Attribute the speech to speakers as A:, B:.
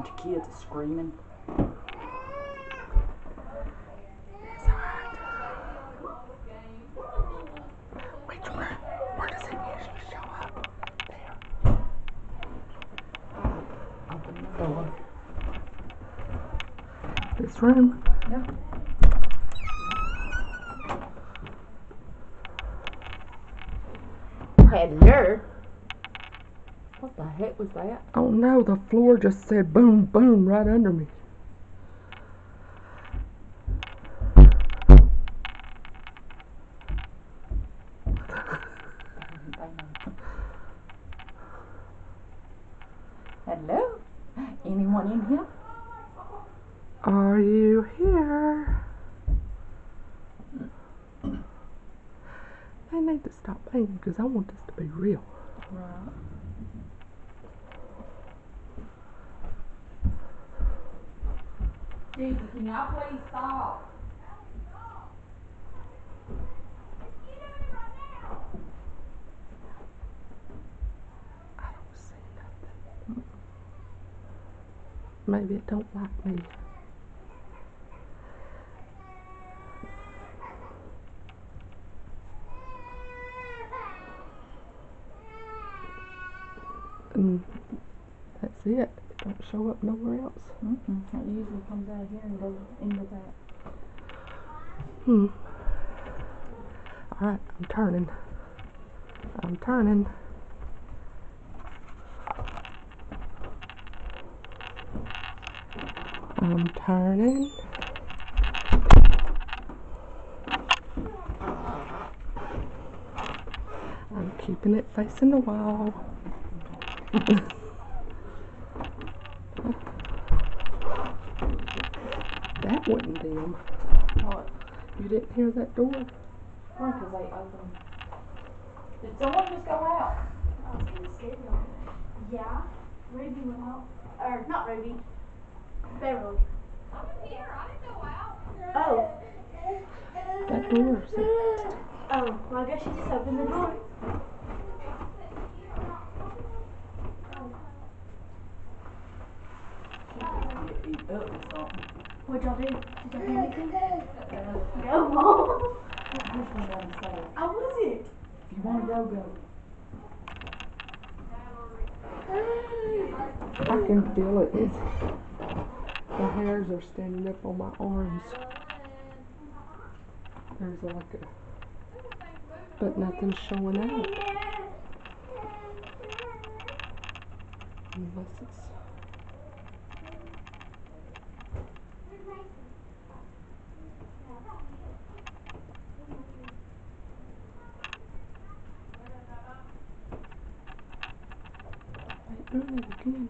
A: bunch of kids screaming.
B: It's alright. Which one? Where does it usually show up? There.
A: Open the door.
B: This room?
A: Yep. Hello. What the heck was that?
B: Oh no, the floor just said boom, boom right under me.
A: Hello? Anyone in here?
B: Are you here? They need to stop playing because I want this to be real.
A: Right. Jesus, can y'all please stop?
B: I don't see nothing. Maybe it don't like me. And that's it. It don't show up nowhere else.
A: It usually comes out here and goes into that.
B: Alright, I'm turning. I'm turning. I'm turning. I'm keeping it facing the wall. That wasn't them.
A: What?
B: You didn't hear that door?
A: Why? Because they opened. Did someone just go out?
C: I was kind of scared of them. Yeah, Ruby went out. Or, not Ruby. Beverly.
D: I'm here. I didn't go out.
C: Oh.
B: That door said,
C: Oh, well, I guess she just opened the door.
A: Get beat up or something.
C: What'd y'all do? Did y'all do anything? Go, Mom.
A: Push me down the stairs.
C: I wasn't.
A: If you want to go, go.
B: I can feel it. The hairs are standing up on my arms. There's like a, but nothing's showing out. Unless it's, they're doing it again.